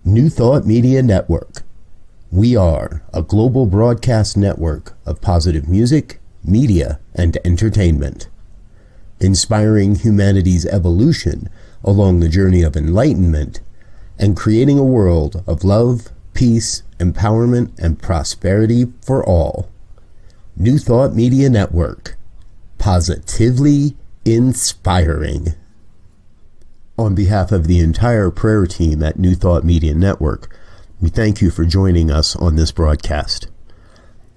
New Thought Media Network. We are a global broadcast network of positive music, media, and entertainment, inspiring humanity's evolution along the journey of enlightenment and creating a world of love, peace, empowerment, and prosperity for all. New Thought Media Network. Positively inspiring. On behalf of the entire prayer team at New Thought Media Network, we thank you for joining us on this broadcast.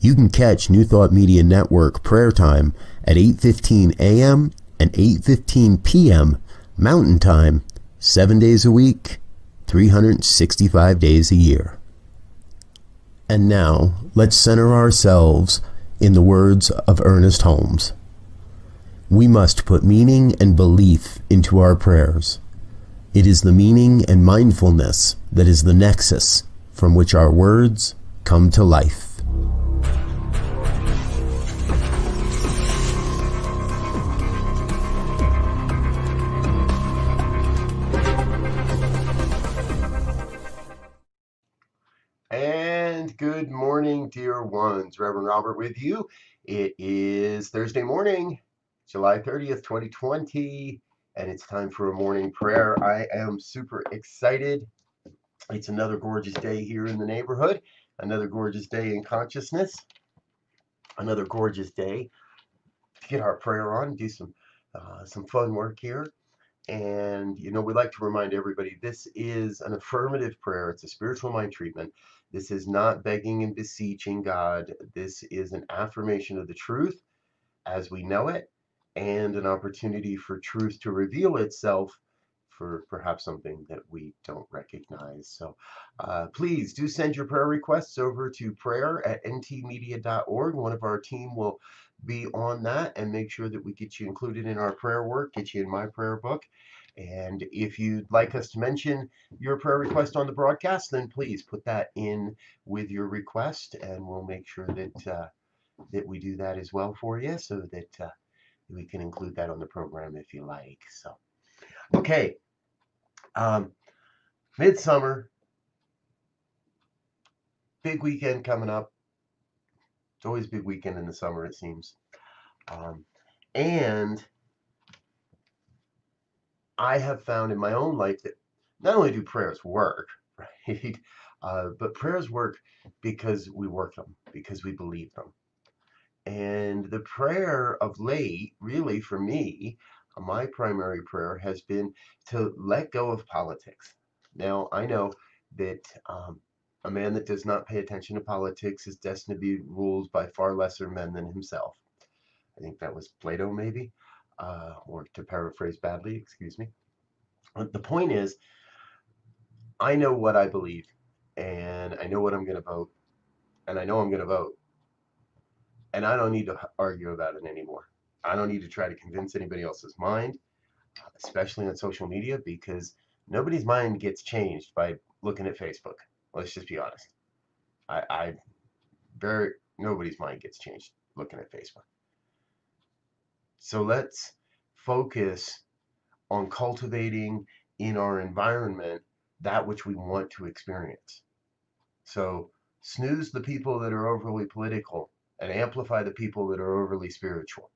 You can catch New Thought Media Network prayer time at 8:15 a.m. and 8:15 p.m. Mountain Time, 7 days a week, 365 days a year. And now, let's center ourselves in the words of Ernest Holmes. We must put meaning and belief into our prayers. It is the meaning and mindfulness that is the nexus from which our words come to life. And good morning, dear ones. Reverend Robert with you. It is Thursday morning, July 30th, 2020. And it's time for a morning prayer. I am super excited. It's another gorgeous day here in the neighborhood, another gorgeous day in consciousness, another gorgeous day to get our prayer on, do some fun work here. And, we like to remind everybody this is an affirmative prayer. It's a spiritual mind treatment. This is not begging and beseeching God. This is an affirmation of the truth as we know it, and an opportunity for truth to reveal itself for perhaps something that we don't recognize. So please do send your prayer requests over to prayer@ntmedia.org. One of our team will be on that and make sure that we get you included in our prayer work, get you in my prayer book. And if you'd like us to mention your prayer request on the broadcast, then please put that in with your request, and we'll make sure that we do that as well for you, so that we can include that on the program if you like. So, okay, midsummer, big weekend coming up. It's always a big weekend in the summer, it seems. And I have found in my own life that not only do prayers work, right, but prayers work because we work them, because we believe them. And the prayer of late, really for me, my primary prayer has been to let go of politics. Now, I know that a man that does not pay attention to politics is destined to be ruled by far lesser men than himself. I think that was Plato, maybe, or to paraphrase badly, excuse me. But the point is, I know what I believe, and I know what I'm going to vote, and I know I'm going to vote. And I don't need to argue about it anymore. I don't need to try to convince anybody else's mind, especially on social media, because nobody's mind gets changed by looking at Facebook. Let's just be honest. Nobody's mind gets changed looking at Facebook. So let's focus on cultivating in our environment that which we want to experience. So snooze the people that are overly political and amplify the people that are overly spiritual.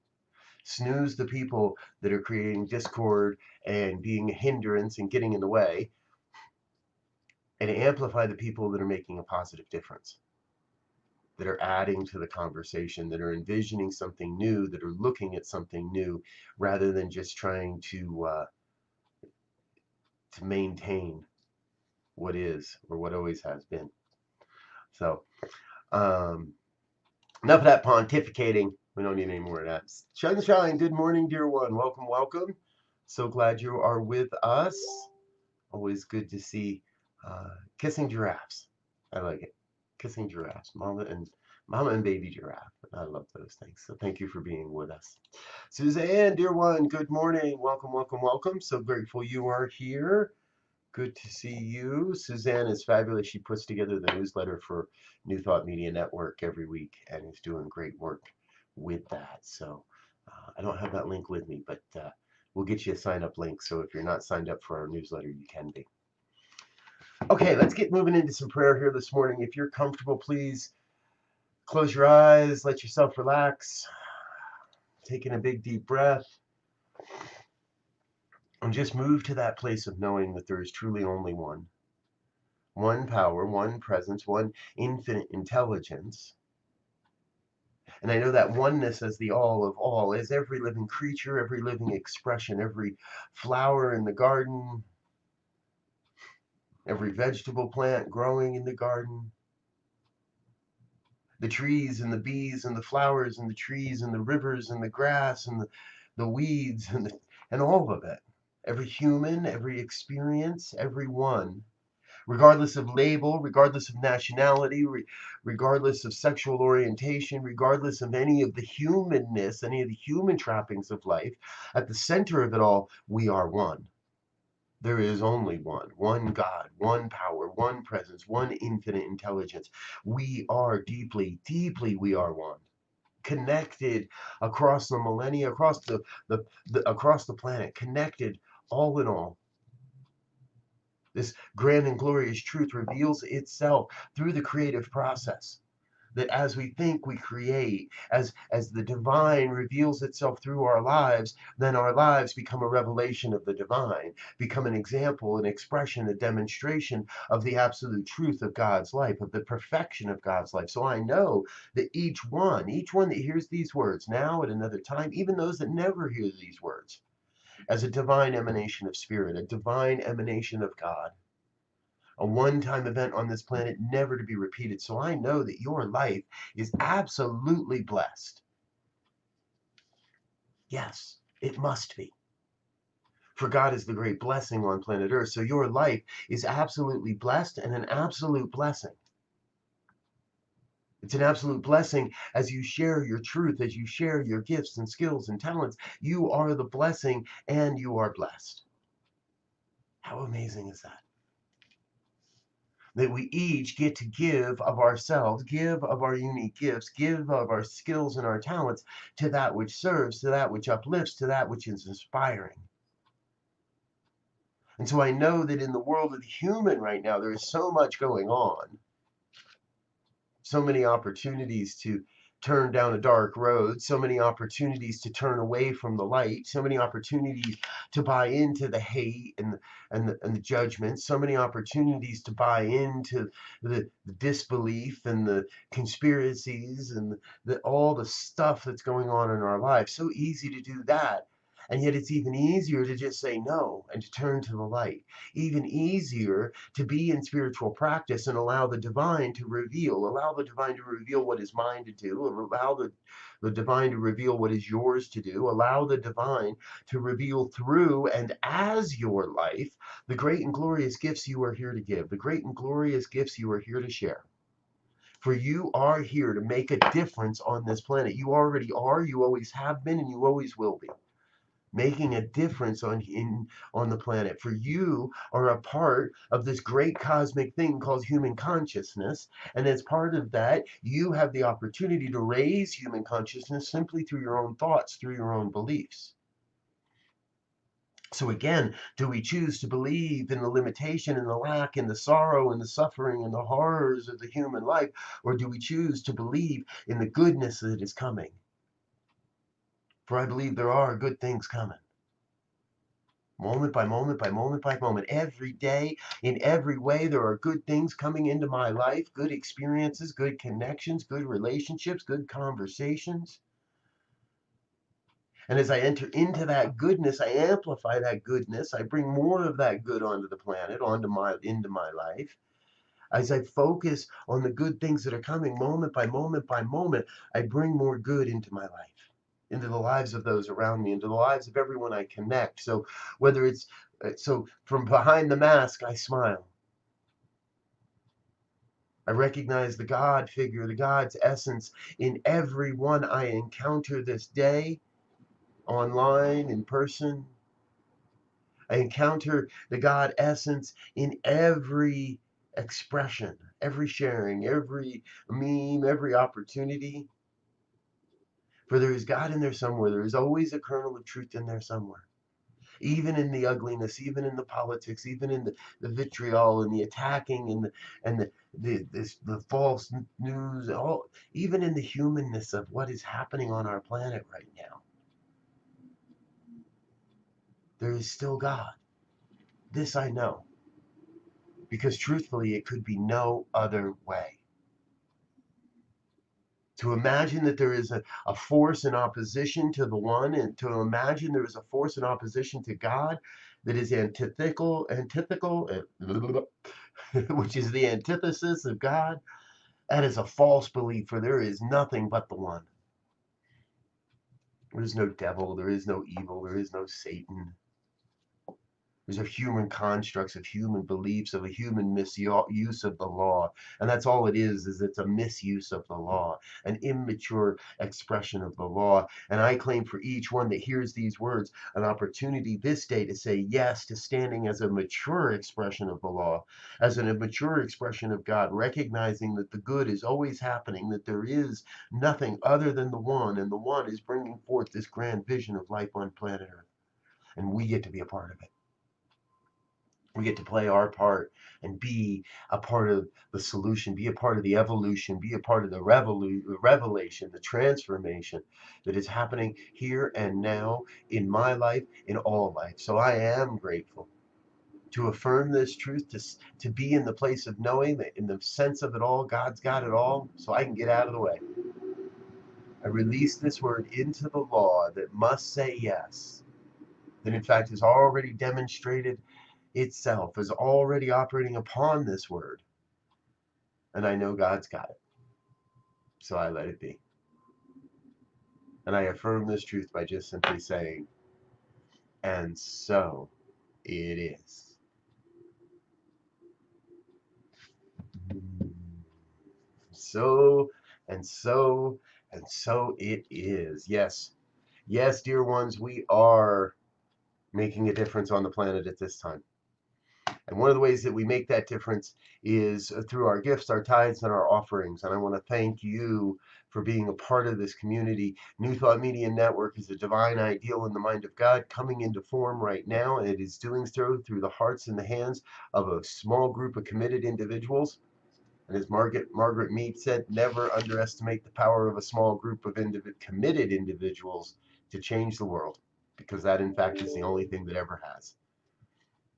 Snooze the people that are creating discord and being a hindrance and getting in the way, and amplify the people that are making a positive difference, that are adding to the conversation, that are envisioning something new, that are looking at something new, rather than just trying to maintain what is or what always has been. So enough of that pontificating. We don't need any more of that. Sunshine, good morning, dear one. Welcome, welcome. So glad you are with us. Always good to see kissing giraffes. I like it. Kissing giraffes. Mama and baby giraffe. I love those things. So thank you for being with us. Suzanne, dear one, good morning. Welcome, welcome, welcome. So grateful you are here. Good to see you. Suzanne is fabulous. She puts together the newsletter for New Thought Media Network every week and is doing great work with that. So I don't have that link with me, but we'll get you a sign up link. So if you're not signed up for our newsletter, you can be. Okay, let's get moving into some prayer here this morning. If you're comfortable, please close your eyes, let yourself relax, taking a big deep breath, and just move to that place of knowing that there is truly only one power, one presence, one infinite intelligence. And I know that oneness as the all of all, as every living creature, every living expression, every flower in the garden, every vegetable plant growing in the garden, the trees and the bees and the flowers and the trees and the rivers and the grass and the weeds and all of it. Every human, every experience, every one, regardless of label, regardless of nationality, regardless of sexual orientation, regardless of any of the humanness, any of the human trappings of life, at the center of it all, we are one. There is only one God, one power, one presence, one infinite intelligence. We are deeply, deeply, we are one. Connected across the millennia, across across the planet, connected all in all. This grand and glorious truth reveals itself through the creative process. That as we think, we create. As the divine reveals itself through our lives, then our lives become a revelation of the divine, become an example, an expression, a demonstration of the absolute truth of God's life, of the perfection of God's life. So I know that each one that hears these words now at another time, even those that never hear these words, as a divine emanation of spirit, a divine emanation of God, a one-time event on this planet, never to be repeated. So I know that your life is absolutely blessed. Yes, it must be. For God is the great blessing on planet Earth. So your life is absolutely blessed and an absolute blessing. It's an absolute blessing as you share your truth, as you share your gifts and skills and talents. You are the blessing and you are blessed. How amazing is that? That we each get to give of ourselves, give of our unique gifts, give of our skills and our talents to that which serves, to that which uplifts, to that which is inspiring. And so I know that in the world of the human right now, there is so much going on, so many opportunities to turn down a dark road, so many opportunities to turn away from the light, so many opportunities to buy into the hate and the judgment, so many opportunities to buy into the disbelief and the conspiracies and all the stuff that's going on in our lives. So easy to do that. And yet it's even easier to just say no and to turn to the light. Even easier to be in spiritual practice and allow the divine to reveal what is mine to do, allow the divine to reveal what is yours to do, allow the divine to reveal through and as your life the great and glorious gifts you are here to give, the great and glorious gifts you are here to share. For you are here to make a difference on this planet. You already are, you always have been, and you always will be making a difference on the planet. For you are a part of this great cosmic thing called human consciousness, and as part of that, you have the opportunity to raise human consciousness simply through your own thoughts, through your own beliefs. So again, do we choose to believe in the limitation and the lack and the sorrow and the suffering and the horrors of the human life, or do we choose to believe in the goodness that is coming? For I believe there are good things coming. Moment by moment by moment by moment, every day, in every way, there are good things coming into my life, good experiences, good connections, good relationships, good conversations. And as I enter into that goodness, I amplify that goodness. I bring more of that good onto the planet, into my life. As I focus on the good things that are coming moment by moment by moment, I bring more good into my life, into the lives of those around me, into the lives of everyone I connect. So whether it's so from behind the mask, I smile. I recognize the God figure, the God's essence in everyone I encounter this day, online, in person. I encounter the God essence in every expression, every sharing, every meme, every opportunity. For there is God in there somewhere. There is always a kernel of truth in there somewhere. even in the ugliness, even in the politics, even in the vitriol and the attacking and the false news, all even in the humanness of what is happening on our planet right now, there is still God. This I know, because truthfully, it could be no other way. To imagine that there is a force in opposition to the one, and to imagine there is a force in opposition to God that is antithetical, which is the antithesis of God, that is a false belief, for there is nothing but the one. There is no devil, there is no evil, there is no Satan. These are human constructs of human beliefs, of a human misuse of the law. And that's all it is it's a misuse of the law, an immature expression of the law. And I claim for each one that hears these words an opportunity this day to say yes to standing as a mature expression of the law, as an immature expression of God, recognizing that the good is always happening, that there is nothing other than the one, and the one is bringing forth this grand vision of life on planet Earth. And we get to be a part of it. We get to play our part and be a part of the solution, be a part of the evolution, be a part of the revelation, the transformation that is happening here and now in my life, in all life. So I am grateful to affirm this truth, to be in the place of knowing that in the sense of it all, God's got it all, so I can get out of the way. I release this word into the law that must say yes, that in fact is already demonstrated itself, is already operating upon this word. And I know God's got it. So I let it be. And I affirm this truth by just simply saying, and so it is. So, and so, and so it is. Yes. Yes, dear ones, we are making a difference on the planet at this time. And one of the ways that we make that difference is through our gifts, our tithes, and our offerings. And I want to thank you for being a part of this community. New Thought Media Network is a divine ideal in the mind of God coming into form right now, and it is doing so through the hearts and the hands of a small group of committed individuals. And as Margaret Mead said, never underestimate the power of a small group of committed individuals to change the world, because that, in fact, is the only thing that ever has.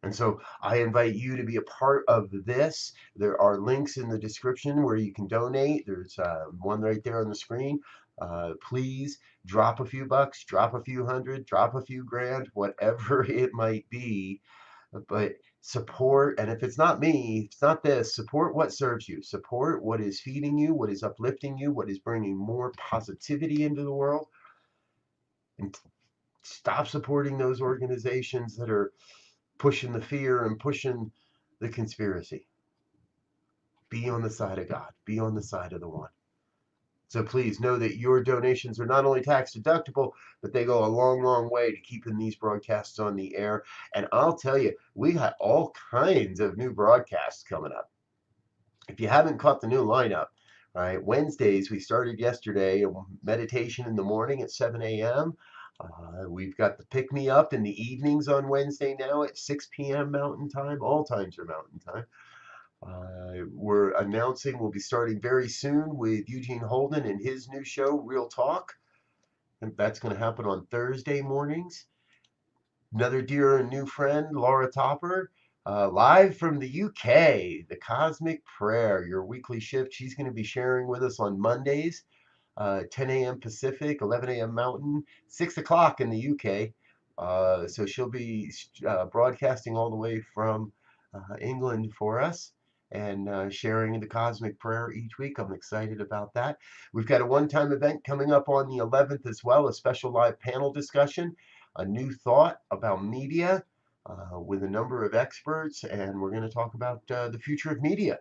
And so I invite you to be a part of this. There are links in the description where you can donate. There's one right there on the screen. Please drop a few bucks, drop a few hundred, drop a few grand, whatever it might be. But support, and if it's not me, if it's not this, support what serves you. Support what is feeding you, what is uplifting you, what is bringing more positivity into the world. And stop supporting those organizations that are pushing the fear and pushing the conspiracy. Be on the side of God. Be on the side of the one. So please know that your donations are not only tax deductible, but they go a long, long way to keeping these broadcasts on the air. And I'll tell you, we got all kinds of new broadcasts coming up. If you haven't caught the new lineup, right? Wednesdays, we started yesterday, meditation in the morning at 7 a.m. We've got the pick me up in the evenings on Wednesday now at 6 p.m. Mountain Time. All times are Mountain Time. We're announcing we'll be starting very soon with Eugene Holden and his new show, Real Talk. And that's going to happen on Thursday mornings. Another dear and new friend, Laura Topper, live from the UK, the Cosmic Prayer, your weekly shift. She's going to be sharing with us on Mondays, 10 a.m. Pacific, 11 a.m. Mountain, 6 o'clock in the UK. So she'll be broadcasting all the way from England for us and sharing the Cosmic Prayer each week. I'm excited about that. We've got a one-time event coming up on the 11th as well, a special live panel discussion, a new thought about media with a number of experts, and we're going to talk about the future of media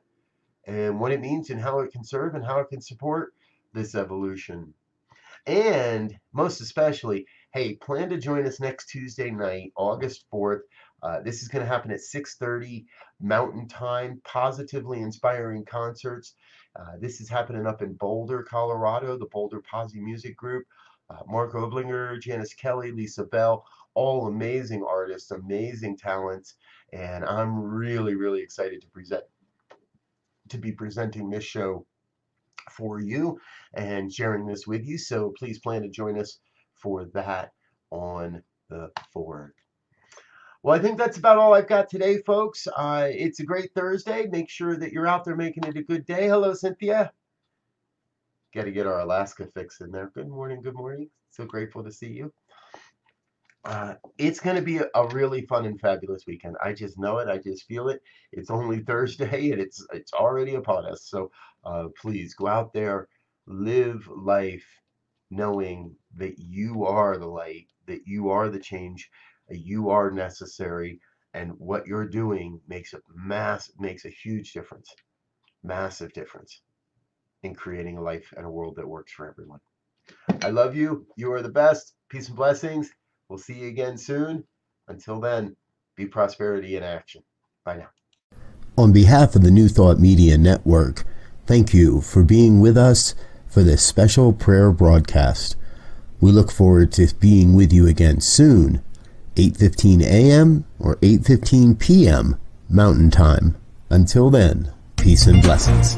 and what it means and how it can serve and how it can support this evolution. And most especially, hey, plan to join us next Tuesday night, August 4th. This is going to happen at 6:30 Mountain Time, Positively Inspiring Concerts. This is happening up in Boulder, Colorado, the Boulder Posse Music Group. Mark Oblinger, Janice Kelly, Lisa Bell, all amazing artists, amazing talents, and I'm really, really excited to be presenting this show for you and sharing this with you. So please plan to join us for that on the 4th. Well, I think that's about all I've got today, folks. It's a great Thursday. Make sure that you're out there making it a good day. Hello, Cynthia. Got to get our Alaska fix in there. Good morning. Good morning. So grateful to see you. It's going to be a really fun and fabulous weekend. I just know it. I just feel it. It's only Thursday and it's already upon us. So please go out there, live life knowing that you are the light, that you are the change, you are necessary, and what you're doing makes a huge difference, massive difference in creating a life and a world that works for everyone. I love you. You are the best. Peace and blessings. We'll see you again soon. Until then, be prosperity in action. Bye now. On behalf of the New Thought Media Network, thank you for being with us for this special prayer broadcast. We look forward to being with you again soon, 8:15 a.m. or 8:15 p.m. Mountain Time. Until then, peace and blessings.